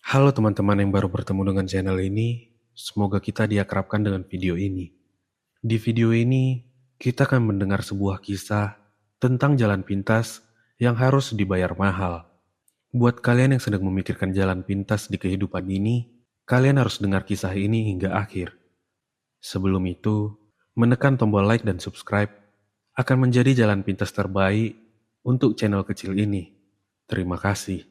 Halo teman-teman yang baru bertemu dengan channel ini, semoga kita diakrabkan dengan video ini. Di video ini, kita akan mendengar sebuah kisah tentang jalan pintas yang harus dibayar mahal. Buat kalian yang sedang memikirkan jalan pintas di kehidupan ini, kalian harus dengar kisah ini hingga akhir. Sebelum itu, menekan tombol like dan subscribe akan menjadi jalan pintas terbaik untuk channel kecil ini. Terima kasih.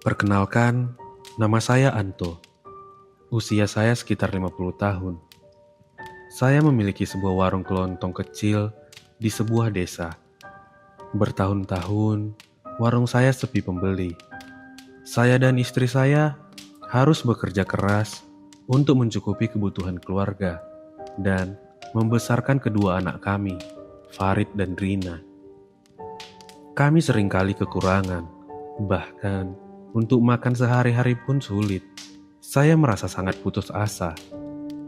Perkenalkan, nama saya Anto. Usia saya sekitar 50 tahun. Saya memiliki sebuah warung kelontong kecil di sebuah desa. Bertahun-tahun, warung saya sepi pembeli. Saya dan istri saya harus bekerja keras untuk mencukupi kebutuhan keluarga dan membesarkan kedua anak kami, Farid dan Rina. Kami seringkali kekurangan, bahkan untuk makan sehari-hari pun sulit. Saya merasa sangat putus asa.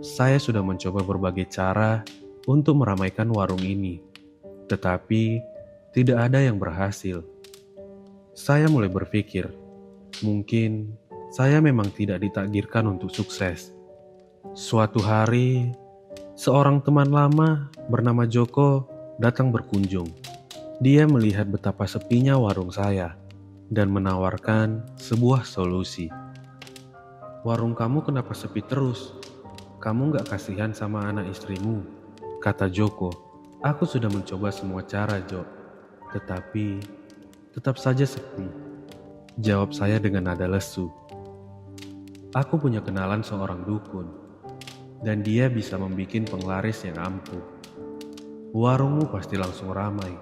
Saya sudah mencoba berbagai cara untuk meramaikan warung ini, tetapi tidak ada yang berhasil. Saya mulai berpikir, mungkin saya memang tidak ditakdirkan untuk sukses. Suatu hari, seorang teman lama bernama Joko datang berkunjung. Dia melihat betapa sepinya warung saya dan menawarkan sebuah solusi. "Warung kamu kenapa sepi terus? Kamu gak kasihan sama anak istrimu?" kata Joko. "Aku sudah mencoba semua cara, Jo, tetapi tetap saja sepi," jawab saya dengan nada lesu. "Aku punya kenalan seorang dukun, dan dia bisa membuat penglaris yang ampuh. Warungmu pasti langsung ramai,"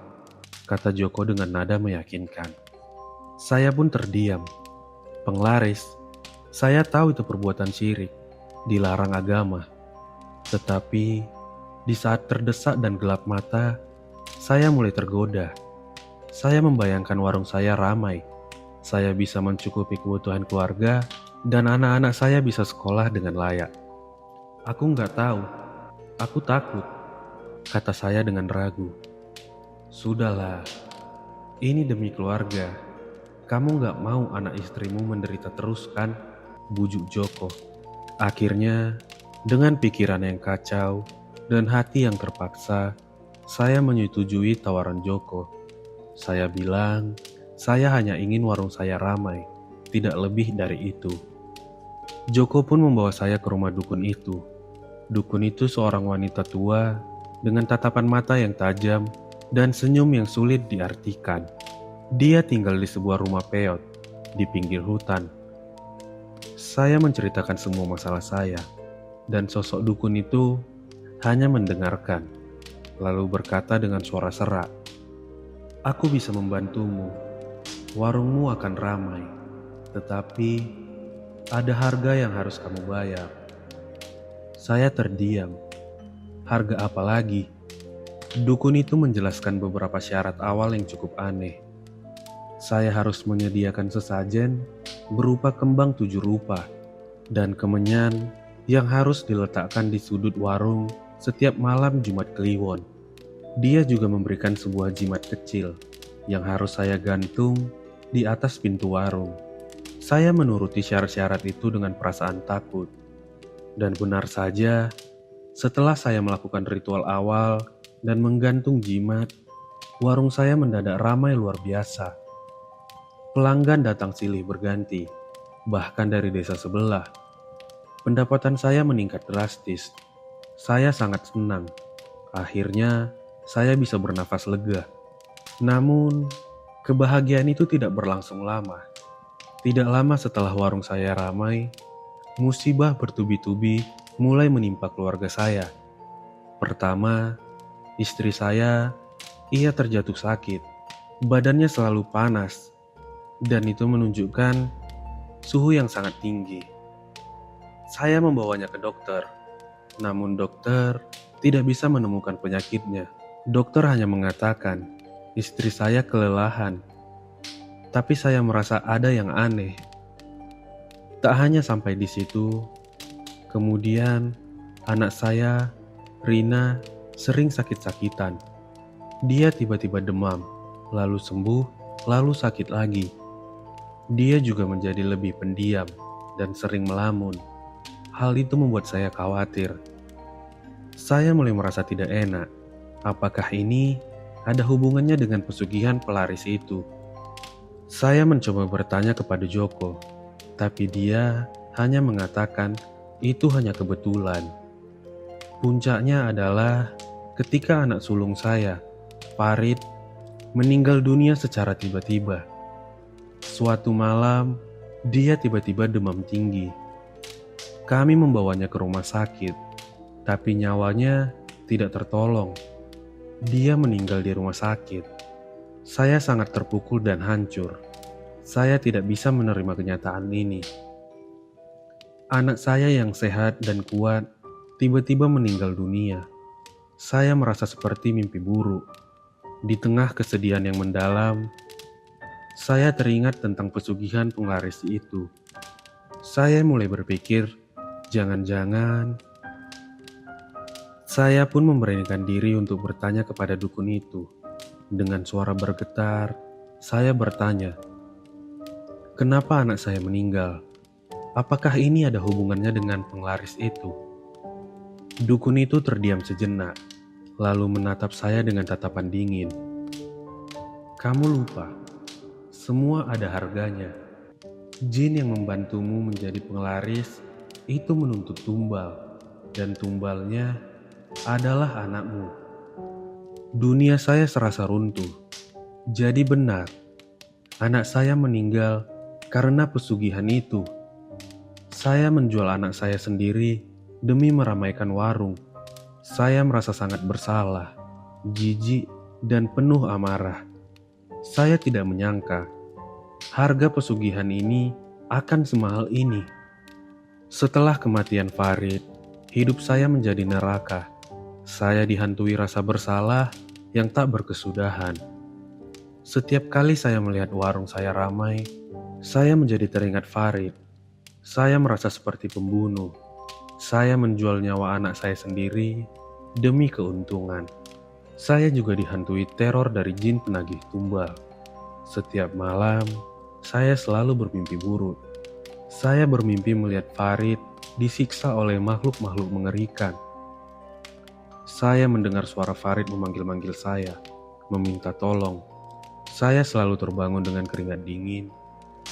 kata Joko dengan nada meyakinkan. Saya pun terdiam. Penglaris? Saya tahu itu perbuatan syirik, dilarang agama. Tetapi di saat terdesak dan gelap mata, saya mulai tergoda. Saya membayangkan warung saya ramai. Saya bisa mencukupi kebutuhan keluarga dan anak-anak saya bisa sekolah dengan layak. "Aku nggak tahu. Aku takut," kata saya dengan ragu. "Sudahlah, ini demi keluarga. Kamu nggak mau anak istrimu menderita terus kan?" bujuk Joko. Akhirnya, dengan pikiran yang kacau dan hati yang terpaksa, saya menyetujui tawaran Joko. Saya bilang, saya hanya ingin warung saya ramai, tidak lebih dari itu. Joko pun membawa saya ke rumah dukun itu. Dukun itu seorang wanita tua dengan tatapan mata yang tajam dan senyum yang sulit diartikan. Dia tinggal di sebuah rumah peot di pinggir hutan. Saya menceritakan semua masalah saya, dan sosok dukun itu hanya mendengarkan, lalu berkata dengan suara serak, "Aku bisa membantumu. Warungmu akan ramai, tetapi ada harga yang harus kamu bayar." Saya terdiam. Harga apa lagi? Dukun itu menjelaskan beberapa syarat awal yang cukup aneh. Saya harus menyediakan sesajen berupa kembang 7 rupa dan kemenyan yang harus diletakkan di sudut warung setiap malam Jumat Kliwon. Dia juga memberikan sebuah jimat kecil yang harus saya gantung di atas pintu warung. Saya menuruti syarat-syarat itu dengan perasaan takut. Dan benar saja, setelah saya melakukan ritual awal dan menggantung jimat, warung saya mendadak ramai luar biasa. Pelanggan datang silih berganti, bahkan dari desa sebelah. Pendapatan saya meningkat drastis. Saya sangat senang. Akhirnya, saya bisa bernafas lega. Namun, kebahagiaan itu tidak berlangsung lama. Tidak lama setelah warung saya ramai, musibah bertubi-tubi mulai menimpa keluarga saya. Pertama, istri saya, ia terjatuh sakit. Badannya selalu panas, dan itu menunjukkan suhu yang sangat tinggi. Saya membawanya ke dokter, namun dokter tidak bisa menemukan penyakitnya. Dokter hanya mengatakan istri saya kelelahan, tapi saya merasa ada yang aneh. Tak hanya sampai di situ, kemudian Anak saya, Rina, sering sakit-sakitan. Dia tiba-tiba demam, lalu sembuh, lalu sakit lagi. Dia juga menjadi lebih pendiam dan sering melamun. Hal itu membuat saya khawatir. Saya mulai merasa tidak enak. Apakah ini ada hubungannya dengan pesugihan pelaris itu? Saya mencoba bertanya kepada Joko, tapi dia hanya mengatakan itu hanya kebetulan. Puncaknya adalah ketika anak sulung saya, Farid, meninggal dunia secara tiba-tiba. Suatu malam, dia tiba-tiba demam tinggi. Kami membawanya ke rumah sakit, tapi nyawanya tidak tertolong. Dia meninggal di rumah sakit. Saya sangat terpukul dan hancur. Saya tidak bisa menerima kenyataan ini. Anak saya yang sehat dan kuat tiba-tiba meninggal dunia. Saya merasa seperti mimpi buruk. Di tengah kesedihan yang mendalam, saya teringat tentang pesugihan penglaris itu. Saya mulai berpikir, jangan-jangan saya pun memberanikan diri untuk bertanya kepada dukun itu. Dengan suara bergetar, saya bertanya, "Kenapa anak saya meninggal? Apakah ini ada hubungannya dengan penglaris itu?" Dukun itu terdiam sejenak, lalu menatap saya dengan tatapan dingin. "Kamu lupa, semua ada harganya. Jin yang membantumu menjadi penglaris itu menuntut tumbal, dan tumbalnya adalah anakmu." Dunia saya serasa runtuh. Jadi benar, anak saya meninggal karena pesugihan itu. Saya menjual anak saya sendiri demi meramaikan warung. Saya merasa sangat bersalah, jijik, dan penuh amarah. Saya tidak menyangka harga pesugihan ini akan semahal ini. Setelah kematian Farid, hidup saya menjadi neraka. Saya dihantui rasa bersalah yang tak berkesudahan. Setiap kali saya melihat warung saya ramai, saya menjadi teringat Farid. Saya merasa seperti pembunuh. Saya menjual nyawa anak saya sendiri demi keuntungan. Saya juga dihantui teror dari jin penagih tumbal. Setiap malam, saya selalu bermimpi buruk. Saya bermimpi melihat Farid disiksa oleh makhluk-makhluk mengerikan. Saya mendengar suara Farid memanggil-manggil saya, meminta tolong. Saya selalu terbangun dengan keringat dingin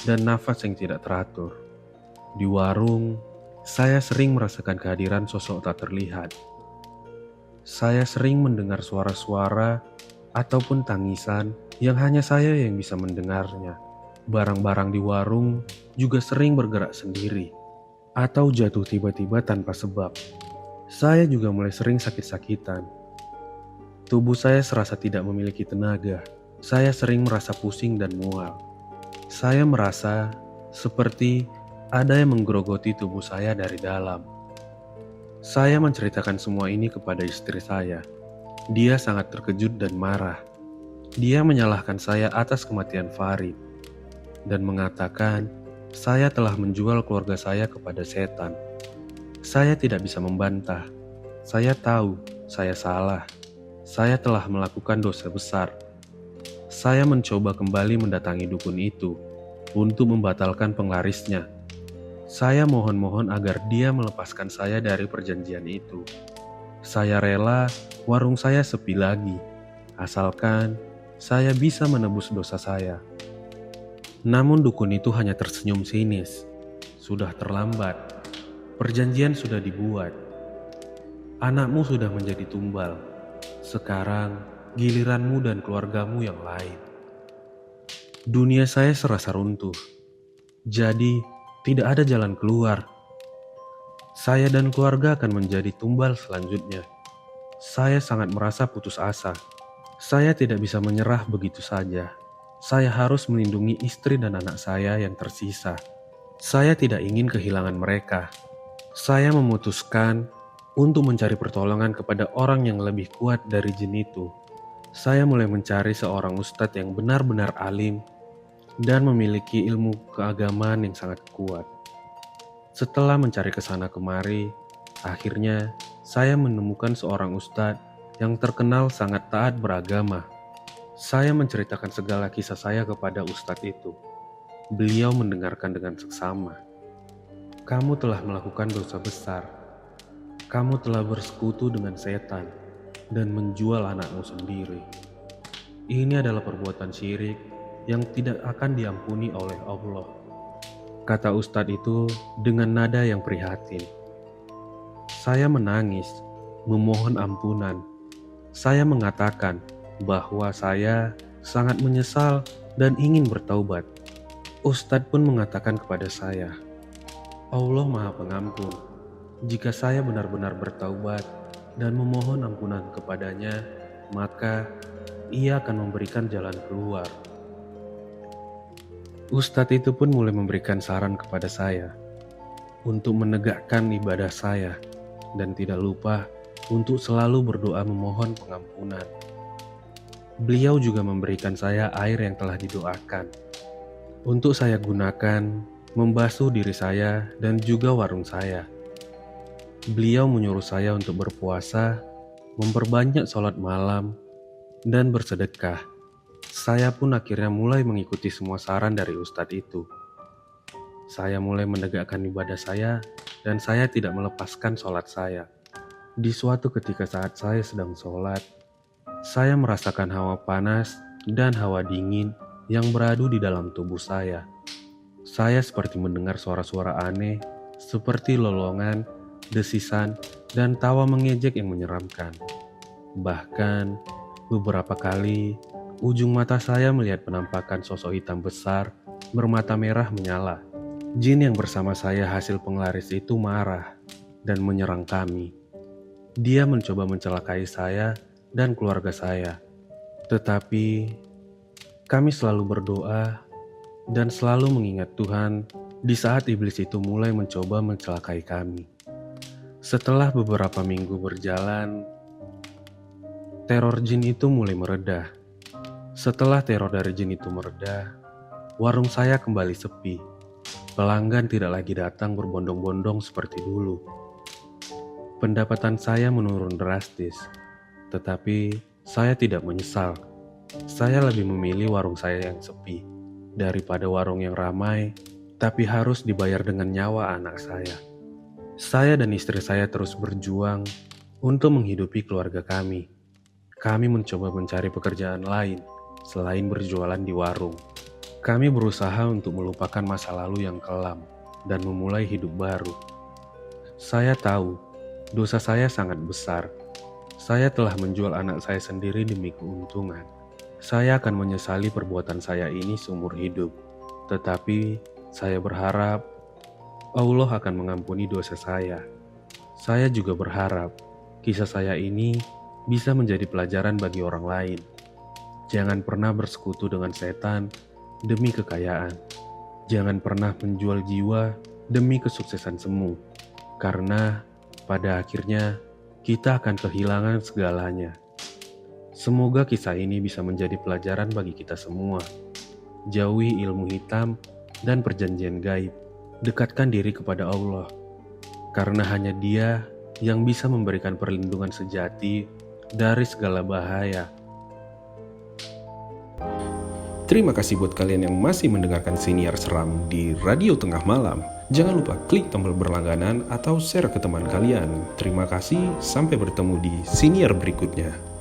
dan nafas yang tidak teratur. Di warung, saya sering merasakan kehadiran sosok tak terlihat. Saya sering mendengar suara-suara ataupun tangisan yang hanya saya yang bisa mendengarnya. Barang-barang di warung juga sering bergerak sendiri atau jatuh tiba-tiba tanpa sebab. Saya juga mulai sering sakit-sakitan. Tubuh saya serasa tidak memiliki tenaga. Saya sering merasa pusing dan mual. Saya merasa seperti ada yang menggerogoti tubuh saya dari dalam. Saya menceritakan semua ini kepada istri saya. Dia sangat terkejut dan marah. Dia menyalahkan saya atas kematian Farid dan mengatakan saya telah menjual keluarga saya kepada setan. Saya tidak bisa membantah. Saya tahu saya salah. Saya telah melakukan dosa besar. Saya mencoba kembali mendatangi dukun itu untuk membatalkan penglarisnya. Saya mohon-mohon agar dia melepaskan saya dari perjanjian itu. Saya rela warung saya sepi lagi, asalkan saya bisa menebus dosa saya. Namun dukun itu hanya tersenyum sinis. Sudah terlambat. Perjanjian sudah dibuat. Anakmu sudah menjadi tumbal. Sekarang giliranmu dan keluargamu yang lain. Dunia saya serasa runtuh. Jadi tidak ada jalan keluar. Saya dan keluarga akan menjadi tumbal selanjutnya. Saya sangat merasa putus asa. Saya tidak bisa menyerah begitu saja. Saya harus melindungi istri dan anak saya yang tersisa. Saya tidak ingin kehilangan mereka. Saya memutuskan untuk mencari pertolongan kepada orang yang lebih kuat dari jin itu. Saya mulai mencari seorang ustadz yang benar-benar alim dan memiliki ilmu keagamaan yang sangat kuat. Setelah mencari kesana kemari, akhirnya saya menemukan seorang ustadz yang terkenal sangat taat beragama. Saya menceritakan segala kisah saya kepada ustadz itu. Beliau mendengarkan dengan seksama. Kamu telah melakukan dosa besar. Kamu telah bersekutu dengan setan dan menjual anakmu sendiri. Ini adalah perbuatan syirik yang tidak akan diampuni oleh Allah, kata ustadz itu dengan nada yang prihatin. Saya menangis, memohon ampunan. Saya mengatakan bahwa saya sangat menyesal dan ingin bertaubat. Ustadz pun mengatakan kepada saya, Allah Maha Pengampun. Jika saya benar-benar bertaubat dan memohon ampunan kepadanya, maka ia akan memberikan jalan keluar. Ustadz itu pun mulai memberikan saran kepada saya untuk menegakkan ibadah saya dan tidak lupa untuk selalu berdoa memohon pengampunan. Beliau juga memberikan saya air yang telah didoakan untuk saya gunakan membasuh diri saya dan juga warung saya. Beliau menyuruh saya untuk berpuasa, memperbanyak sholat malam, dan bersedekah. Saya pun akhirnya mulai mengikuti semua saran dari ustadz itu. Saya mulai menegakkan ibadah saya dan saya tidak melepaskan sholat saya. Di suatu ketika saat saya sedang sholat, saya merasakan hawa panas dan hawa dingin yang beradu di dalam tubuh saya. Saya seperti mendengar suara-suara aneh, seperti lolongan, desisan, dan tawa mengejek yang menyeramkan. Bahkan, beberapa kali, ujung mata saya melihat penampakan sosok hitam besar, bermata merah menyala. Jin yang bersama saya hasil penglaris itu marah dan menyerang kami. Dia mencoba mencelakai saya dan keluarga saya. Tetapi, kami selalu berdoa dan selalu mengingat Tuhan di saat iblis itu mulai mencoba mencelakai kami. Setelah beberapa minggu berjalan, teror jin itu mulai mereda. Setelah teror dari jin itu mereda, warung saya kembali sepi. Pelanggan tidak lagi datang berbondong-bondong seperti dulu. Pendapatan saya menurun drastis, tetapi saya tidak menyesal. Saya lebih memilih warung saya yang sepi daripada warung yang ramai, tapi harus dibayar dengan nyawa anak saya. Saya dan istri saya terus berjuang untuk menghidupi keluarga kami. Kami mencoba mencari pekerjaan lain selain berjualan di warung. Kami berusaha untuk melupakan masa lalu yang kelam dan memulai hidup baru. Saya tahu, dosa saya sangat besar. Saya telah menjual anak saya sendiri demi keuntungan. Saya akan menyesali perbuatan saya ini seumur hidup. Tetapi saya berharap Allah akan mengampuni dosa saya. Saya juga berharap kisah saya ini bisa menjadi pelajaran bagi orang lain. Jangan pernah bersekutu dengan setan demi kekayaan. Jangan pernah menjual jiwa demi kesuksesan semu. Karena pada akhirnya kita akan kehilangan segalanya. Semoga kisah ini bisa menjadi pelajaran bagi kita semua. Jauhi ilmu hitam dan perjanjian gaib. Dekatkan diri kepada Allah. Karena hanya Dia yang bisa memberikan perlindungan sejati dari segala bahaya. Terima kasih buat kalian yang masih mendengarkan Siniar Seram di Radio Tengah Malam. Jangan lupa klik tombol berlangganan atau share ke teman kalian. Terima kasih, sampai bertemu di Siniar berikutnya.